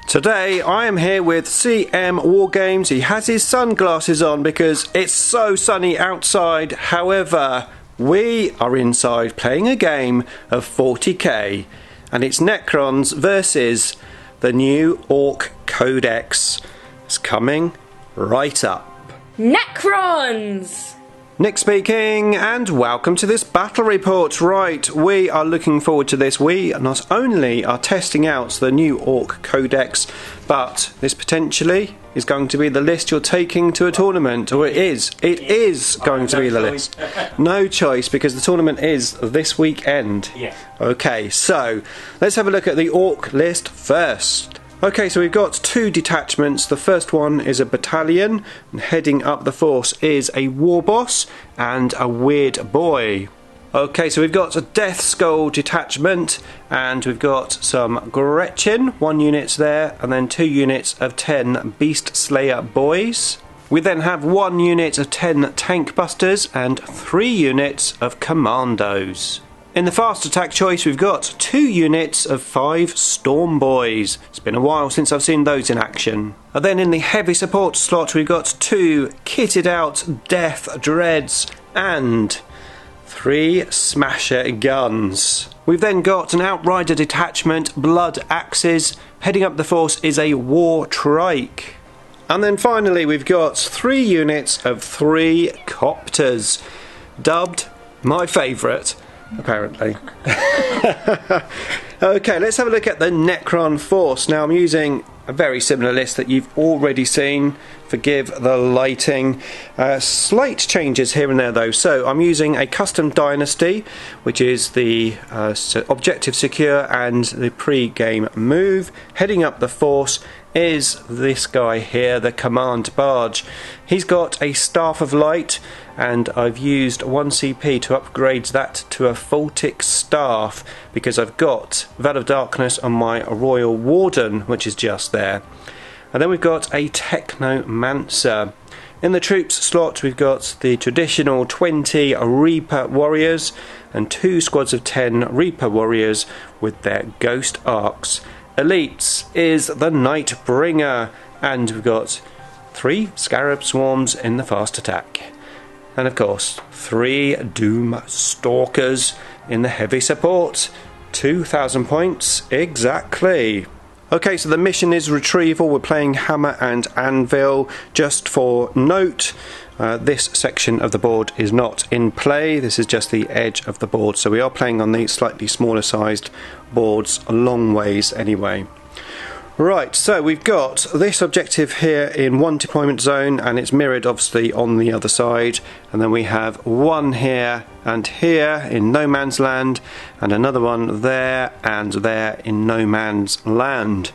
Today I am here with CM Wargames. He has his sunglasses on because it's so sunny outside. However, we are inside playing a game of 40k and it's Necrons versus the new Ork Codex. It's coming right up. Necrons! Nick speaking, and welcome to this battle report. Right, we are looking forward to this. We not only are testing out the new Ork Codex, but this potentially is going to be the list you're taking to a tournament, or it is going to be the list. No choice, because the tournament is this weekend. Yeah. Okay, so let's have a look at the Ork list first. Okay, so we've got two detachments. The first one is a battalion, and heading up the force is a war boss and a weird boy. Okay, so we've got a Death Skull detachment, and we've got some Gretchen, 1 unit there, and then 2 units of 10 Beast Slayer boys. We then have 1 unit of 10 Tank Busters and 3 units of Commandos. In the fast attack choice, we've got 2 units of 5 Storm Boys. It's been a while since I've seen those in action. And then in the heavy support slot, we've got 2 kitted out Death Dreads and 3 Smasher Guns. We've then got an Outrider detachment, Blood Axes. Heading up the force is a War Trike. And then finally, we've got 3 units of 3 Copters, dubbed my favourite. Apparently. Okay, let's have a look at the Necron force. Now I'm using a very similar list that you've already seen. Forgive the lighting. Slight changes here and there though. So I'm using a custom dynasty, which is the objective secure and the pre-game move. Heading up the force is this guy here, the command barge. He's got a staff of light, and I've used 1 CP to upgrade that to a Fultic staff because I've got Veil of Darkness on my Royal Warden, which is just there. And then we've got a Technomancer. In the troops slot, we've got the traditional 20 Reaper Warriors and 2 squads of 10 Reaper Warriors with their Ghost Arcs. Elites is the Nightbringer, and we've got 3 Scarab Swarms in the fast attack. And of course, 3 Doom Stalkers in the heavy support. 2,000 points exactly. Okay, so the mission is retrieval. We're playing Hammer and Anvil. Just for note, this section of the board is not in play. This is just the edge of the board. So we are playing on the slightly smaller sized boards, a long ways anyway. Right, so we've got this objective here in 1 deployment zone, and it's mirrored obviously on the other side, and then we have 1 here and here in no man's land, and another one there and there in no man's land.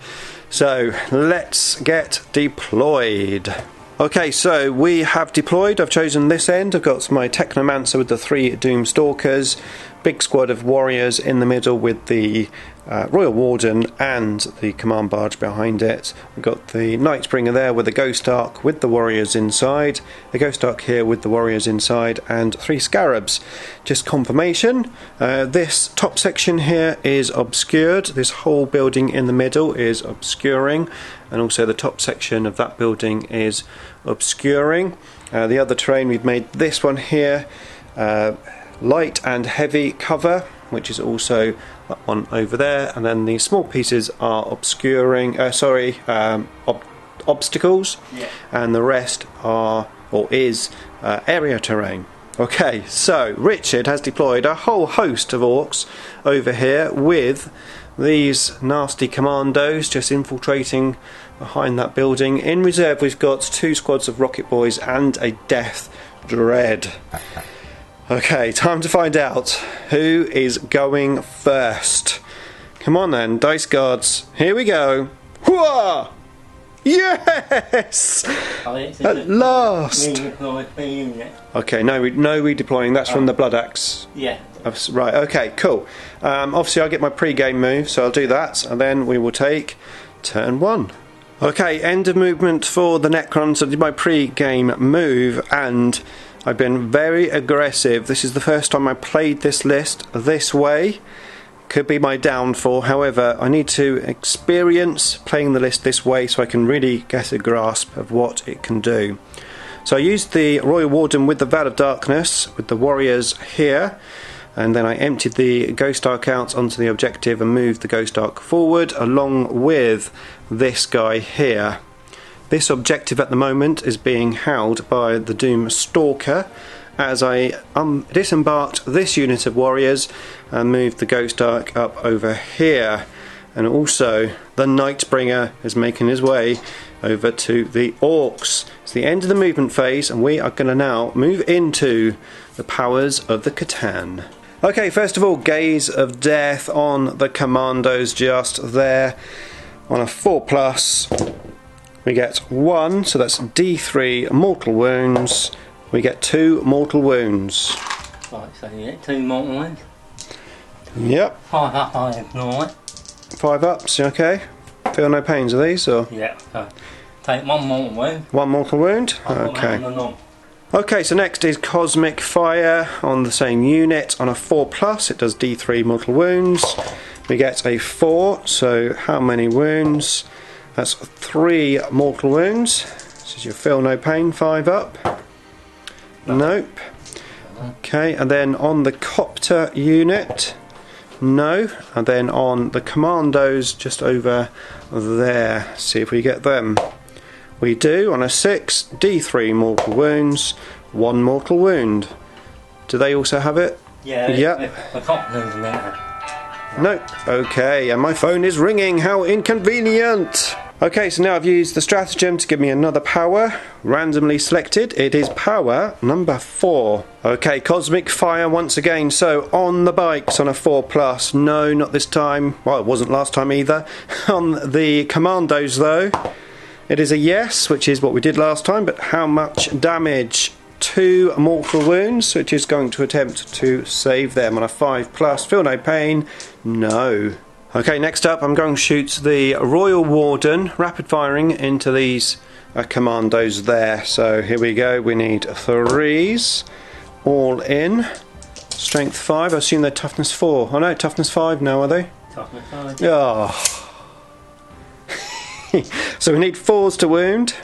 So let's get deployed. Okay, so we have deployed. I've chosen this end. I've got my Technomancer with the 3 Doom Stalkers, big squad of warriors in the middle with the Royal Warden and the command barge behind it. We've got the Nightbringer there with the Ghost Arc with the warriors inside, the Ghost Arc here with the warriors inside, and 3 Scarabs. Just confirmation, this top section here is obscured. This whole building in the middle is obscuring, and also the top section of that building is obscuring. The other terrain, we've made this one here light and heavy cover, which is also that one over there, and then the small pieces are obscuring, obstacles, yeah. And the rest are, or is, area terrain. Okay, so Richard has deployed a whole host of orcs over here with these nasty commandos just infiltrating behind that building. In reserve we've got 2 squads of rocket boys and a Death Dread. Okay, time to find out who is going first. Come on then, dice guards. Here we go. Hooah! Yes! At last! Okay, no redeploying. That's from the Blood Axe. Yeah. Right, okay, cool. Obviously I'll get my pre-game move, so I'll do that, and then we will take turn 1. Okay, end of movement for the Necrons. I did my pre-game move, and I've been very aggressive. This is the first time I played this list this way. could be my downfall. However, I need to experience playing the list this way so I can really get a grasp of what it can do. So I used the Royal Warden with the Veil of Darkness with the warriors here, and then I emptied the Ghost Ark out onto the objective and moved the Ghost Ark forward along with this guy here. This objective at the moment is being held by the Doom Stalker as I disembarked this unit of warriors and moved the Ghost Ark up over here. And also the Nightbringer is making his way over to the Orks. It's the end of the movement phase and we are going to now move into the powers of the Catan. Okay, first of all, Gaze of Death on the Commandos just there. On a 4+, we get 1, so that's D3 mortal wounds. We get 2 mortal wounds. Right, so you get 2 mortal wounds? Yep. 5 up, I ignore it. 5 ups, you okay? Feel no pains, are these? Or? Yeah, so take 1 mortal wound. 1 mortal wound? Okay. Okay, so next is Cosmic Fire on the same unit. On a 4+, it does D3 mortal wounds. We get a 4, so how many wounds? That's 3 mortal wounds. So you feel no pain, 5 up. Nope. Okay, and then on the Copter unit, no. And then on the Commandos, just over there. See if we get them. We do. On a 6, D3 mortal wounds, 1 mortal wound. Do they also have it? Yeah. Yep. The Copter's there. Nope. Okay, and my phone is ringing. How inconvenient. Okay, so now I've used the stratagem to give me another power, randomly selected. It is power number 4. Okay, Cosmic Fire once again. So on the bikes on a 4+, no, not this time. Well, it wasn't last time either. On the Commandos though, it is a yes, which is what we did last time, but how much damage? 2 mortal wounds, which is going to attempt to save them. On a 5+, feel no pain, no. Okay, next up I'm going to shoot the Royal Warden, rapid firing into these Commandos there. So here we go, we need 3s, all in. Strength 5, I assume they're toughness 4. Oh no, toughness 5 now, are they? Toughness 5. Oh. So we need 4s to wound.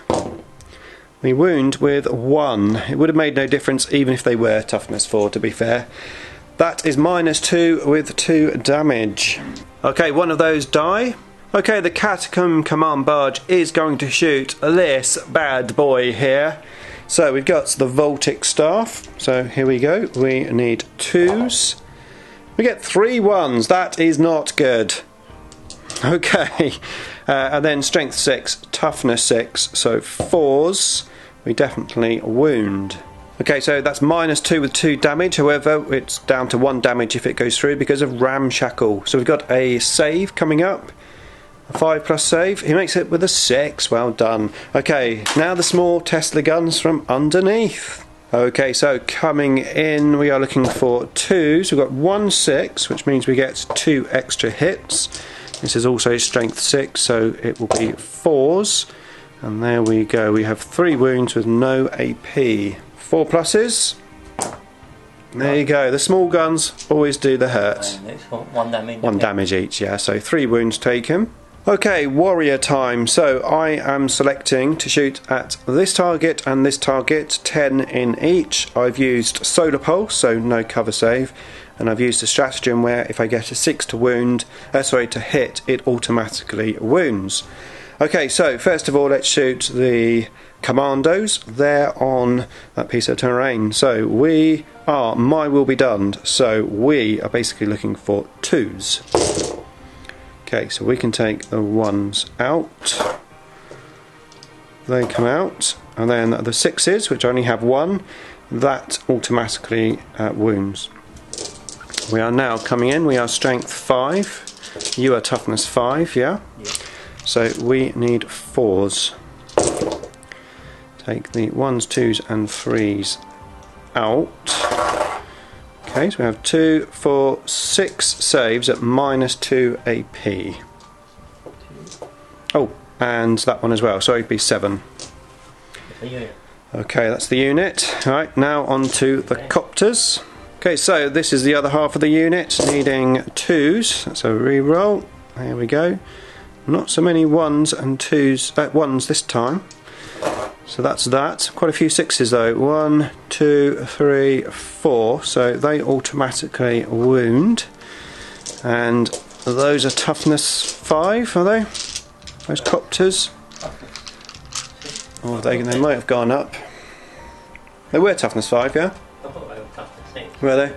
We wound with 1. It would have made no difference even if they were toughness 4, to be fair. That is -2 with 2 damage. Okay, one of those die. Okay, the Catacomb Command Barge is going to shoot this bad boy here. So we've got the Voltic Staff. So here we go. We need 2s. We get 3 1s. That is not good. Okay, and then Strength 6, Toughness 6. So 4s. We definitely wound. Okay, so that's -2 with 2 damage. However, it's down to 1 damage if it goes through because of Ramshackle. So we've got a save coming up. A 5+ save. He makes it with a 6. Well done. Okay, now the small Tesla guns from underneath. Okay, so coming in, we are looking for 2s. We've got 1 6, which means we get 2 extra hits. This is also Strength 6, so it will be 4s. And there we go. We have 3 wounds with no AP. 4 pluses. There you go. The small guns always do the hurt. And it's got 1 damage. 1 damage each, yeah. So 3 wounds taken. Okay, warrior time. So I am selecting to shoot at this target and this target, 10 in each. I've used Solar Pulse, so no cover save. And I've used a stratagem where if I get a 6 to wound, to hit, it automatically wounds. Okay, so first of all, let's shoot the Commandos. They're on that piece of terrain. So we are My Will Be Done. So we are basically looking for 2s. Okay, so we can take the 1s out. They come out. And then the 6s, which only have 1, that automatically wounds. We are now coming in. We are Strength 5. You are Toughness 5, yeah? Yeah. So we need 4s. Take the 1s, 2s and 3s out. Okay, so we have 2, 4, 6 saves at -2 AP. Oh, and that one as well, so it'd be 7. Yeah. Okay, that's the unit. Alright, now on to the Copters. Okay, so this is the other half of the unit, needing 2s. That's a re-roll. There we go. Not so many 1s and 2s, 1s this time. So that's that. Quite a few 6s though. 1, 2, 3, 4. So they automatically wound. And those are toughness 5, are they? Those copters? Or they might have gone up. They were toughness 5, yeah? I thought they were toughness 6. Were they?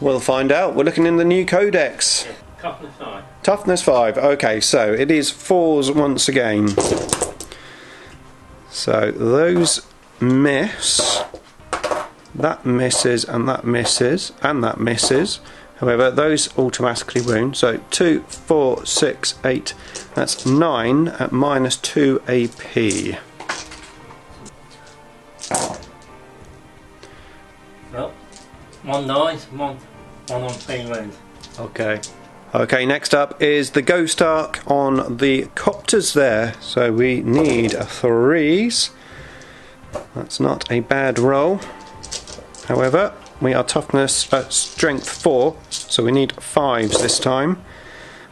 We'll find out. We're looking in the new codex. Yeah, toughness 5. Toughness 5. Okay, so it is 4s once again. So those miss. That misses, and that misses, and that misses. However, those automatically wound. So 2, 4, 6, 8. That's 9 at minus 2 AP. Well, 1 dies, one on 3 wounds. Okay. Okay, next up is the Ghost Ark on the copters there. So we need 3s. That's not a bad roll. However, we are toughness strength 4, so we need 5s this time.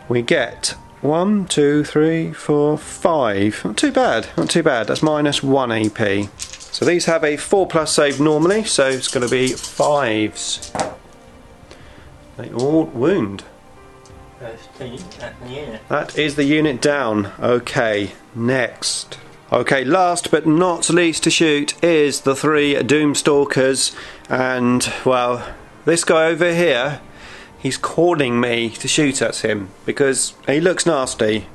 We get 1, 2, 3, 4, 5. Not too bad, not too bad. That's minus 1 AP. So these have a 4+ save normally, so it's going to be 5s. They all wound. That's the unit. That is the unit down. Okay, next. Okay, last but not least to shoot is the 3 Doomstalkers, and well, this guy over here, he's calling me to shoot at him because he looks nasty.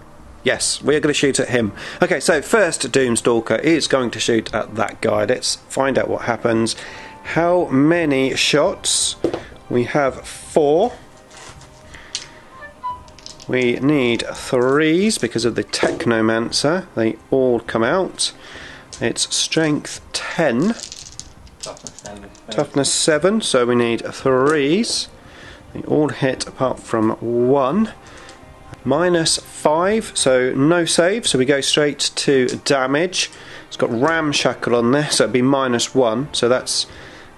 Yes, we're going to shoot at him. Okay, so first Doomstalker is going to shoot at that guy. Let's find out what happens. How many shots? We have 4. We need 3s because of the Technomancer. They all come out. It's strength 10. Toughness 7. Toughness 7, so we need 3s. They all hit apart from 1. Minus 5, so no save, so we go straight to damage. It's got Ramshackle on this, so it'd be minus 1. So that's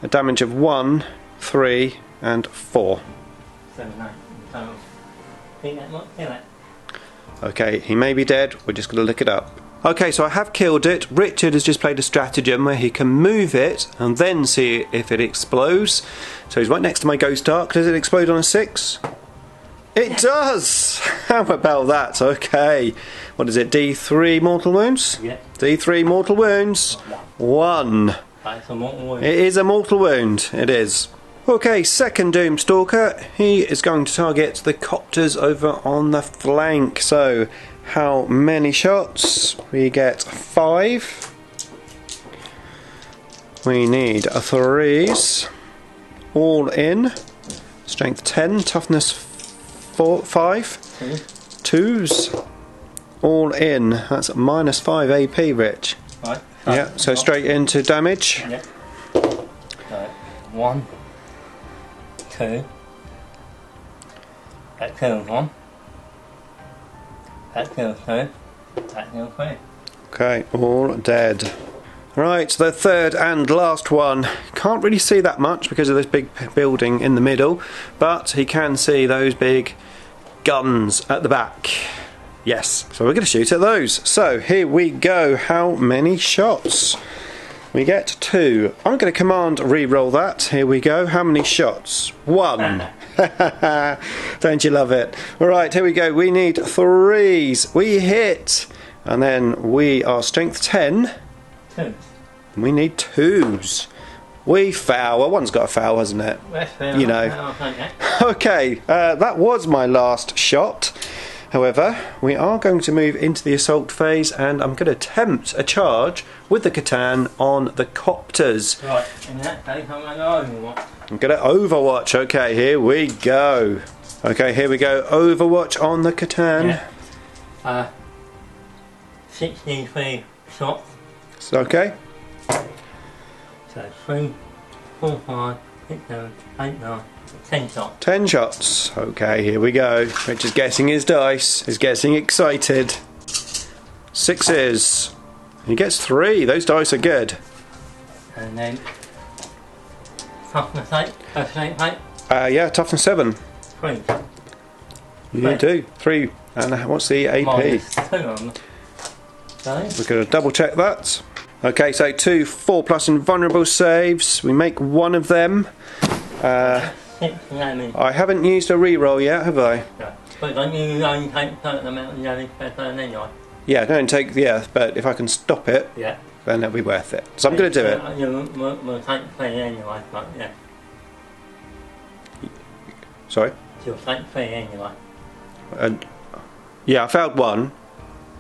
a damage of 1, 3, and 4. 7, 9. So, think that much, feel it. Okay, he may be dead, we're just going to look it up. Okay, so I have killed it. Richard has just played a stratagem where he can move it and then see if it explodes. So he's right next to my Ghost Ark. Does it explode on a 6? It does! How about that? Okay. What is it, D3 mortal wounds? Yeah. D3 mortal wounds. 1. That's a mortal wound. It is a mortal wound, it is. Okay, second Doomstalker. He is going to target the copters over on the flank. So, how many shots? We get 5. We need 3s. All in. Strength 10, toughness 5. 2s. All in. That's minus 5 AP, Rich. Right. Yeah, so straight into damage. Yeah. So, 1, 2. That kills 1. That kills 2. That kills 3. Okay, all dead. Right, the third and last one. Can't really see that much because of this big building in the middle, but he can see those big guns at the back. Yes, so we're going to shoot at those. So here we go. How many shots? We get 2. I'm going to command re-roll that. Here we go. How many shots? 1. Don't you love it? Alright, here we go. We need 3s. We hit. And then we are strength 10. 2. We need 2s. We foul. Well, one's got a foul, hasn't it? You know. Okay, that was my last shot. However, we are going to move into the assault phase, and I'm going to attempt a charge with the Catan on the copters. Right, in that case, I'm going to Overwatch. I'm going to Overwatch. Okay, here we go. Okay, here we go. Overwatch on the Catan. Yeah. 63 shots. It's okay. So 3, 4, 5, 6, 7, 8, 9, 10 shots. 10 shots. Okay, here we go. Rich is getting his dice. He's getting excited. 6s. He gets 3. Those dice are good. And then Toughness 8, strength 8. Yeah, toughness 7. 3. You do. 3. And what's the AP? Minus 2 on them. Sorry? We're going to double check that. Okay, so 2 4+ invulnerable saves. We make one of them. 6 damage. I haven't used a reroll yet, have I? No. But don't you only take a certain amount of damage per turn anyway? Yeah, don't take. Yeah, but if I can stop it, Yeah. then it'll be worth it. So I'm going to do it. We'll take 3 anyway, but yeah. Sorry. You'll take 3 anyway. Yeah, I failed 1,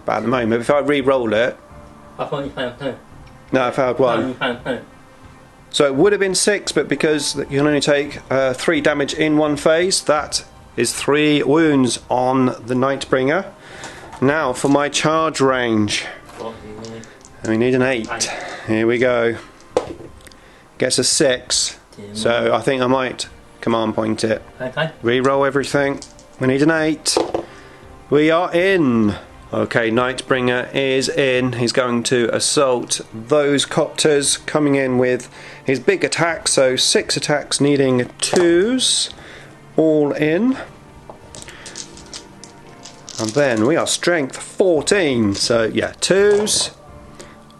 but at the moment, if I re-roll it, I thought you failed 2. no, I failed No, 1. you failed 2. So it would have been 6, but because you can only take 3 damage in one phase, that is 3 wounds on the Nightbringer. Now for my charge range. What do you need? And we need an 8. Here we go. Gets a 6. So I think I might command point it. Okay. Reroll everything. We need an 8. We are in. Okay, Nightbringer is in. He's going to assault those copters, coming in with his big attack. So 6 attacks needing 2s. All in. And then we are strength 14. So yeah, 2s.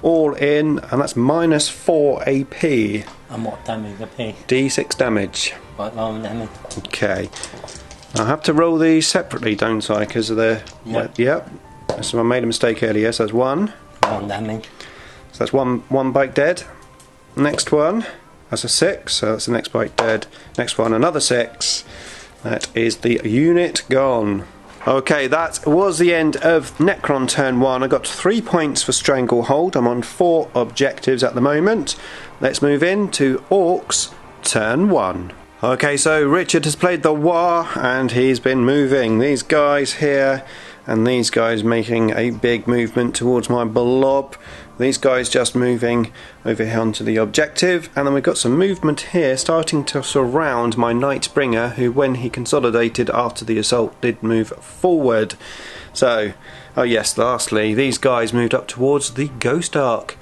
All in. And that's minus 4 AP. And what damage a piece? D6 damage. Quite low damage. Okay. I have to roll these separately, don't I? Because of the... Yep. So I made a mistake earlier. So that's 1. 1 damage. So that's one bike dead. Next one. That's a 6. So that's the next bike dead. Next one, another 6. That is the unit gone. Okay, that was the end of Necron turn 1. I got 3 points for Stranglehold. I'm on 4 objectives at the moment. Let's move into Orks turn 1. Okay, so Richard has played the War and he's been moving these guys here and these guys making a big movement towards my blob. These guys just moving over here onto the objective, and then we've got some movement here starting to surround my Nightbringer, who when he consolidated after the assault did move forward. So, oh yes, lastly, these guys moved up towards the Ghost Ark.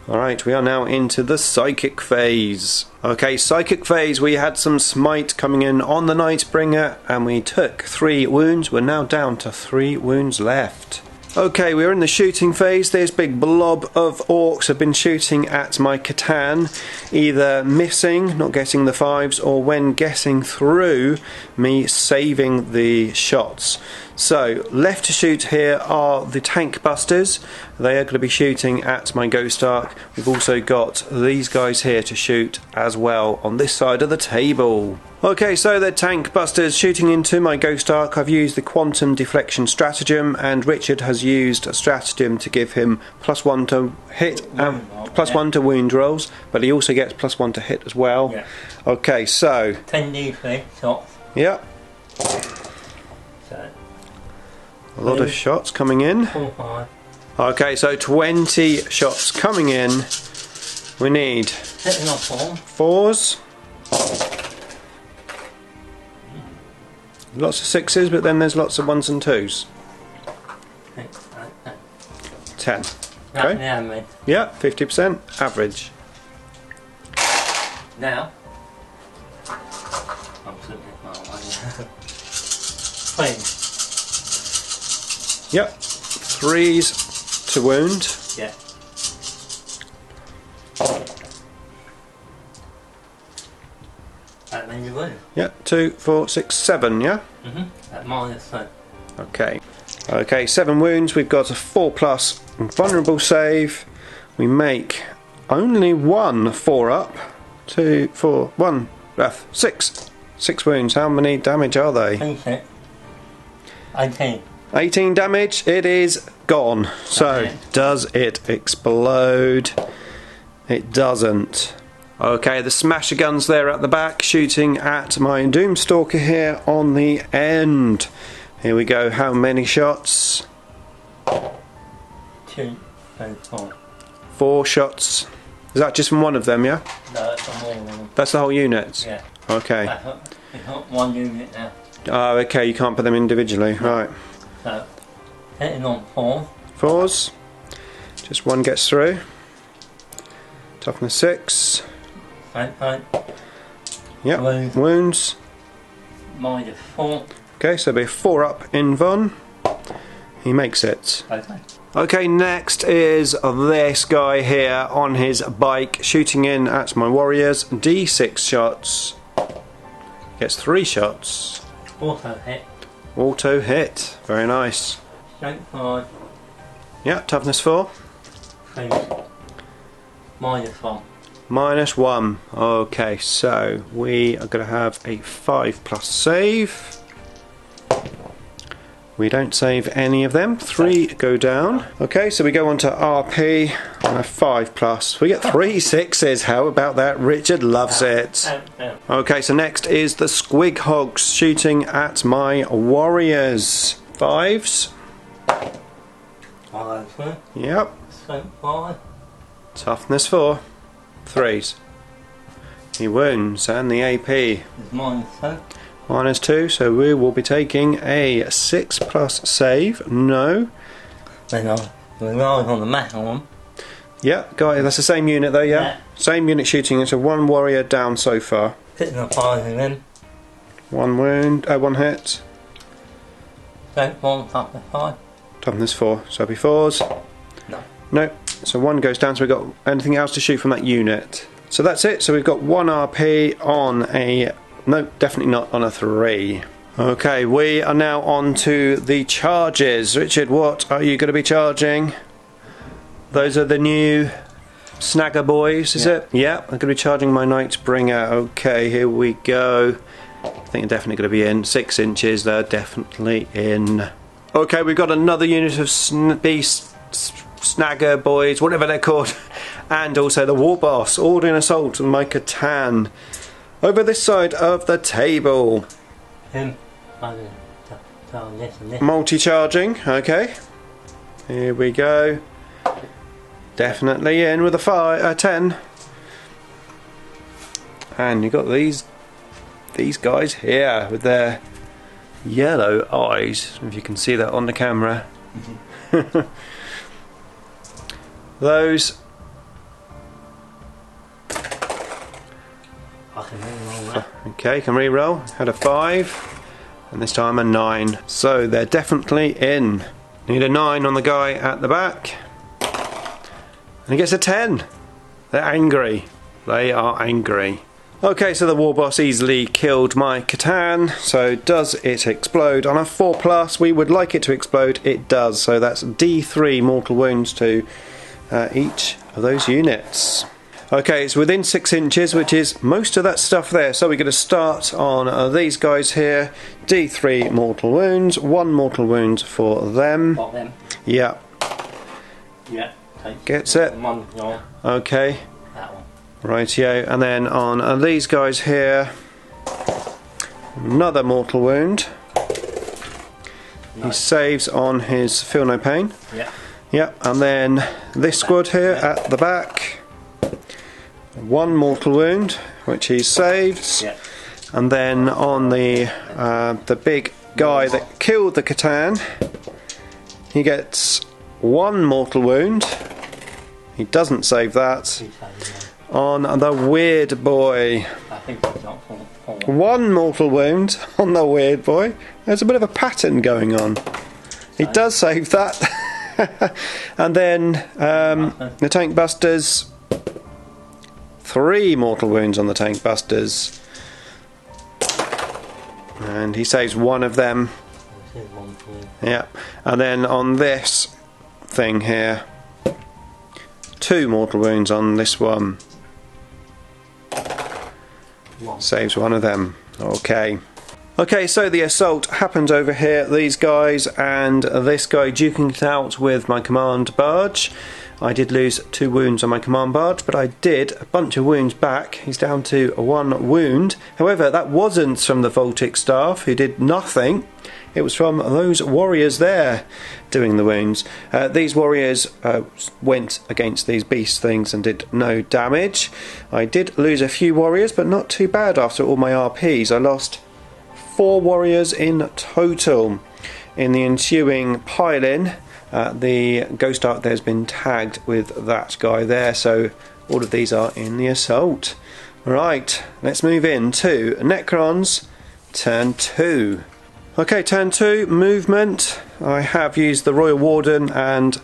Alright, we are now into the Psychic phase. Okay, Psychic phase, we had some smite coming in on the Nightbringer and we took 3 wounds. We're now down to 3 wounds left. Okay, we're in the shooting phase. This big blob of orcs have been shooting at my Catan, either missing, not getting the 5s, or when getting through, me saving the shots. So, left to shoot here are the tank busters. They are going to be shooting at my Ghost Ark. We've also got these guys here to shoot as well on this side of the table. Okay, so the tank busters shooting into my Ghost Ark. I've used the quantum deflection stratagem, and Richard has used a stratagem to give him +1 to hit and +1 to wound rolls, but he also gets +1 to hit as well. Yeah. Okay, so 10d3 shots. Yep. So A lot of shots coming in. 4, 5. Okay, so 20 shots coming in. We need Hitting off 4. 4s. Lots of 6s, but then there's lots of 1s and 2s. 10. Okay. Yeah, Yeah, 50%. Average. now. I'm flipping it my way. 3. Yep. 3s to wound. Yeah. That means you win. Yep. 2, 4, 6, 7, yeah? At -2. Okay. Okay, 7 wounds. We've got a 4+ vulnerable save. We make only 1 4-up. 2, 4, 1, 6. 6 wounds. How many damage are they? 26. 18. 18 damage. It is gone. So, does it explode? It doesn't. Okay, the smasher guns there at the back shooting at my Doomstalker here on the end. Here we go. How many shots? 2, 3, 4. 4 shots. Is that just from one of them, yeah? No, that's from all of them. That's the whole unit? Yeah. Okay. It's not one unit now. Oh, okay, you can't put them individually. Right. So, hitting on 4. 4s. Just 1 gets through. Toughness 6. Right. Yep. Wounds. -4. Okay, so it'll be 4 up in Von. He makes it. Okay. Okay, next is this guy here on his bike, shooting in at my warriors. D6 shots. Gets 3 shots. Auto hit. Auto hit. Very nice. Strength 5. Yeah, toughness 4. -1. -1. Okay, so we are going to have a 5+ save. We don't save any of them. 3 go down. Okay, so we go on to RP on a 5+. We get 3 6s. How about that? Richard loves it. Okay, so next is the Squig Hogs shooting at my warriors. 5s. Yep. Strength 5. Toughness 4. 3s. He wounds, and the AP Is -2. -2, so we will be taking a 6+ save. No. Then I'll rely on the metal one. Yeah, guy, that's the same unit though, yeah? Same unit shooting, it's a 1 warrior down so far. Hitting a 5 again. 1 wound, 1 hit. Strength 1, toughness 5. Toughness 4, so it'll be 4s. No. No, so 1 goes down, so we've got anything else to shoot from that unit. So that's it, so we've got 1 RP on a... No, definitely not on a 3. Okay, we are now on to the charges. Richard, what are you going to be charging? Those are the new Snagger boys, is it? Yeah, I'm going to be charging my Nightbringer. Okay, here we go. I think they're definitely going to be in. 6 inches, they're definitely in. Okay, we've got another unit of Snagger boys, whatever they're called. And also the War Boss, all in assault on my Catan. Over this side of the table. Him. Multi-charging, okay. Here we go. Definitely in with a 10. And you've got these guys here with their yellow eyes, if you can see that on the camera. Those. Okay, can re-roll. Had a 5, and this time a 9. So they're definitely in. Need a 9 on the guy at the back. And he gets a 10. They're angry. They are angry. Okay, so the War Boss easily killed my Catan. So does it explode? On a 4+, we would like it to explode. It does. So that's D3 mortal wounds to each of those units. Okay, it's within 6 inches, which is most of that stuff there. So we're going to start on these guys here. D3 mortal wounds, 1 mortal wound for them. Got them. Yeah. Yeah. Gets it. Okay. That one. Rightio. And then on these guys here, another mortal wound. Nice. He saves on his Feel No Pain. Yeah. Yeah. And then this squad here at the back. 1 mortal wound, which he saves, and then on the big guy that killed the Catan, he gets 1 mortal wound. He doesn't save that. On the weird boy, I think he's not 4. 1 mortal wound on the weird boy. There's a bit of a pattern going on. He does save that. And then the Tank Busters. 3 mortal wounds on the Tank Busters, and he saves 1 of them. Yeah, and then on this thing here, 2 mortal wounds on this one. Saves 1 of them. Okay. Okay, so the assault happens over here. These guys and this guy duking it out with my command barge. I did lose 2 wounds on my command barge, but I did a bunch of wounds back. He's down to 1 wound. However, that wasn't from the Voltic staff, who did nothing. It was from those warriors there doing the wounds. These warriors went against these beast things and did no damage. I did lose a few warriors, but not too bad after all my RPs. I lost 4 warriors in total. In the ensuing pile-in, the Ghost Ark there has been tagged with that guy there, so all of these are in the assault. Right, let's move into Necrons turn 2. Okay, turn 2, movement. I have used the Royal Warden and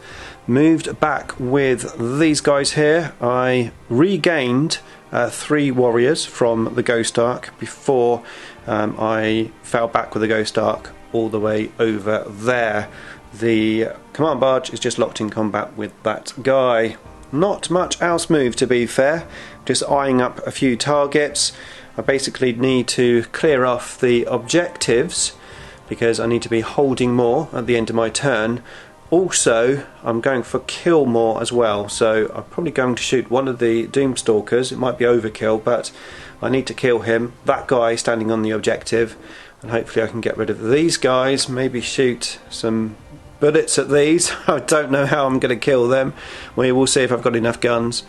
moved back with these guys here. I regained 3 warriors from the Ghost Ark before I fell back with the Ghost Ark all the way over there. The command barge is just locked in combat with that guy. Not much else moved, to be fair, just eyeing up a few targets. I basically need to clear off the objectives because I need to be holding more at the end of my turn. Also, I'm going for kill more as well, so I'm probably going to shoot one of the Doomstalkers. It might be overkill, but I need to kill him, that guy standing on the objective, and hopefully I can get rid of these guys, maybe shoot some bullets at these. I don't know how I'm going to kill them. We will see if I've got enough guns.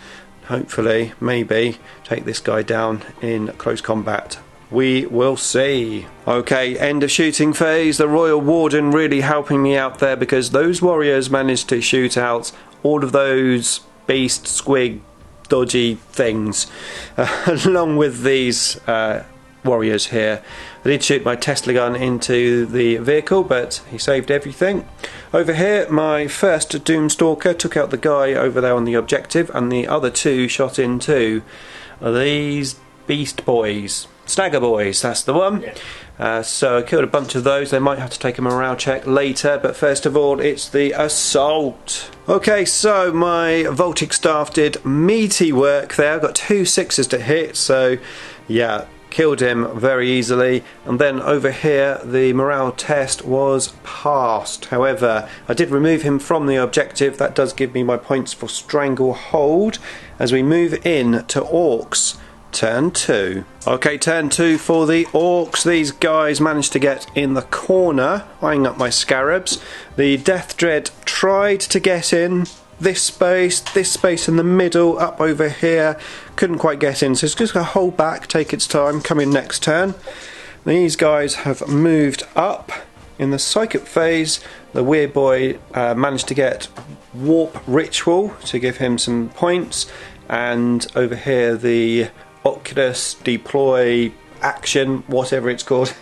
Hopefully, maybe, take this guy down in close combat. We will see. Okay, end of shooting phase. The Royal Warden really helping me out there because those warriors managed to shoot out all of those beast, squig, dodgy things along with these warriors here. I did shoot my Tesla gun into the vehicle, but he saved everything. Over here, my first Doomstalker took out the guy over there on the objective, and the other 2 shot into these beast boys. Snagger boys, that's the one. Yeah. So I killed a bunch of those. They might have to take a morale check later, but first of all it's the assault. Okay, so my Voltic staff did meaty work there. I got 2 6s to hit, so yeah, killed him very easily. And then over here the morale test was passed. However, I did remove him from the objective. That does give me my points for Stranglehold as we move in to Orks turn 2. Okay, turn 2 for the Orks. These guys managed to get in the corner, eyeing up my Scarabs. The Death Dread tried to get in this space in the middle, up over here. Couldn't quite get in, so it's just going to hold back, take its time, come in next turn. These guys have moved up. In the Psychic phase, the Weird Boy managed to get Warp Ritual to give him some points, and over here the Oculus Deploy Action, whatever it's called,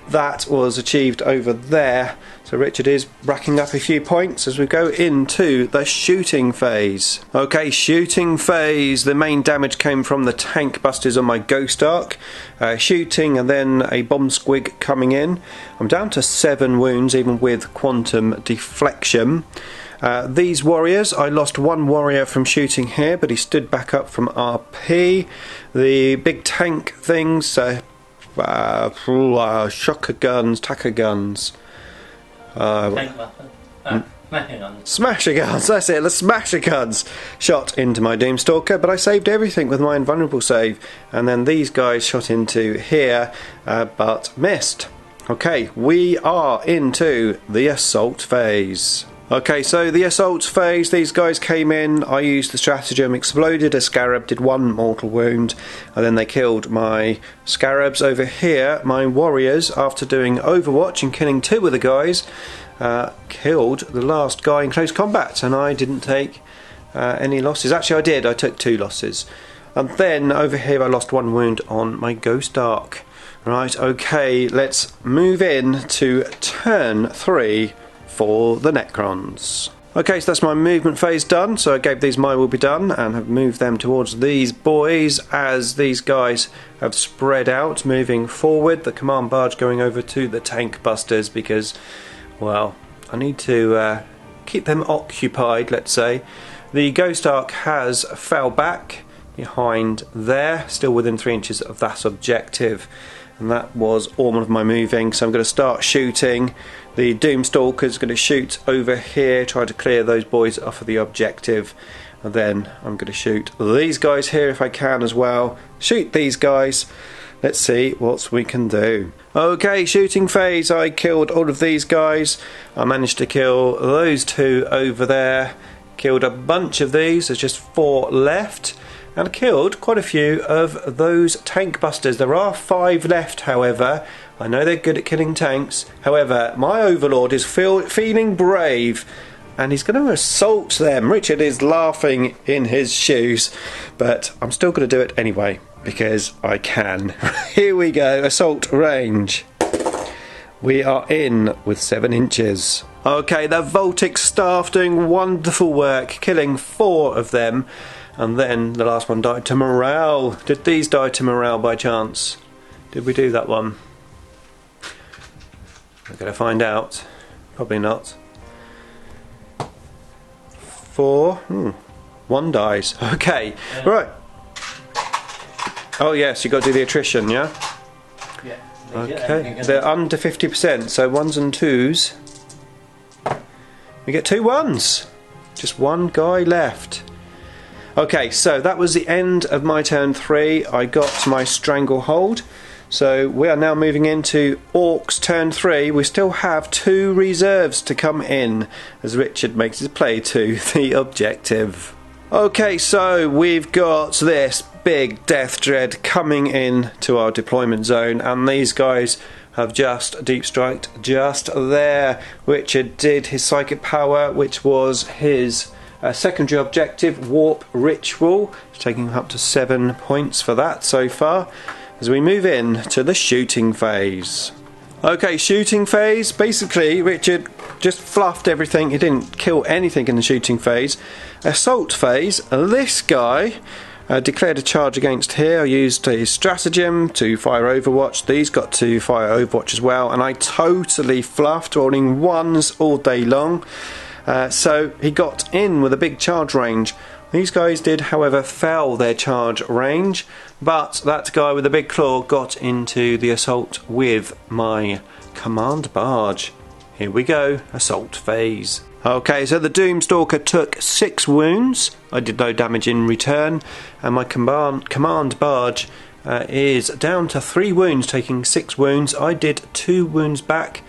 that was achieved over there. So Richard is racking up a few points as we go into the shooting phase. Okay, shooting phase. The main damage came from the tank busters on my Ghost Ark. Shooting and then a bomb squig coming in. I'm down to 7 wounds even with quantum deflection. These warriors, I lost 1 warrior from shooting here, but he stood back up from RP. The big tank things, shocker guns, tacker guns. Smasher guns, that's it, the smasher guns shot into my Doomstalker, but I saved everything with my invulnerable save. And then these guys shot into here, but missed. Okay, we are into the assault phase. Okay, so the assault phase, these guys came in, I used the stratagem, exploded a Scarab, did 1 mortal wound, and then they killed my Scarabs. Over here, my warriors, after doing Overwatch and killing 2 of the guys, killed the last guy in close combat, and I didn't take any losses. Actually I did, I took 2 losses. And then over here I lost 1 wound on my Ghost Ark. Right, okay, let's move in to turn 3 for the Necrons. Okay, so that's my movement phase done, so I gave these my will be done and have moved them towards these boys as these guys have spread out, moving forward. The command barge going over to the tank busters because, well, I need to keep them occupied, let's say. The Ghost Ark has fell back behind there, still within 3 inches of that objective. And that was all of my moving, so I'm going to start shooting. The Doomstalker is going to shoot over here, try to clear those boys off of the objective, and then I'm going to shoot these guys here if I can as well. Shoot these guys. Let's see what we can do. Okay, shooting phase. I killed all of these guys. I managed to kill those 2 over there. Killed a bunch of these. There's just 4 left. And killed quite a few of those tank busters. There are 5 left, however. I know they're good at killing tanks. However, my Overlord is feeling brave, and he's going to assault them. Richard is laughing in his shoes, but I'm still going to do it anyway. because I can. Here we go, assault range. We are in with 7 inches. Okay, the Voltic staff doing wonderful work, killing 4 of them, and then the last one died to morale. Did these die to morale by chance? Did we do that one? We're going to find out. Probably not. 4. 1 dies. Okay, yeah. Right. Oh yes, you've got to do the attrition, yeah? Yeah. Okay, they're under 50%, so 1s and 2s. We get 2 1s. Just 1 guy left. Okay, so that was the end of my turn 3. I got my stranglehold. So we are now moving into Orks turn 3. We still have 2 reserves to come in as Richard makes his play to the objective. Okay, so we've got this big Death Dread coming in to our deployment zone, and these guys have just deep striked just there. Richard did his psychic power, which was his secondary objective, Warp Ritual, taking up to 7 points for that so far, as we move in to the shooting phase. Okay, shooting phase. Basically, Richard just fluffed everything. He didn't kill anything in the shooting phase. Assault phase. This guy declared a charge against here. I used his stratagem to fire Overwatch. These got to fire Overwatch as well, and I totally fluffed, rolling 1s all day long. So he got in with a big charge range. These guys did, however, fail their charge range, but that guy with the big claw got into the assault with my command barge. Here we go, assault phase. Okay, so the Doomstalker took 6 wounds. I did no damage in return, and my command barge is down to 3 wounds, taking 6 wounds. I did 2 wounds back,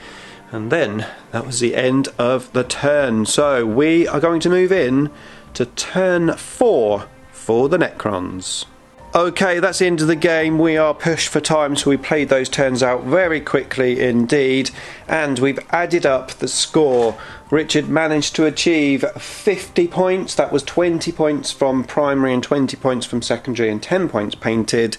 and then that was the end of the turn. So we are going to move in to turn 4 for the Necrons. Okay, that's the end of the game. We are pushed for time, so we played those turns out very quickly indeed, and we've added up the score. Richard managed to achieve 50 points. That was 20 points from primary and 20 points from secondary and 10 points painted.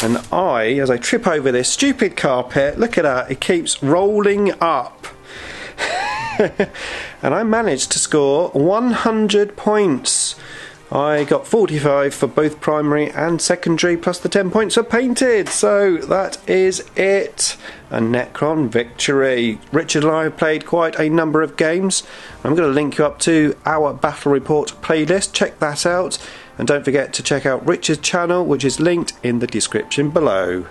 And I, as I trip over this stupid carpet, look at that, it keeps rolling up. And I managed to score 100 points. I got 45 for both primary and secondary, plus the 10 points for painted. So that is it. A Necron victory. Richard and I have played quite a number of games. I'm going to link you up to our Battle Report playlist. Check that out. And don't forget to check out Richard's channel, which is linked in the description below.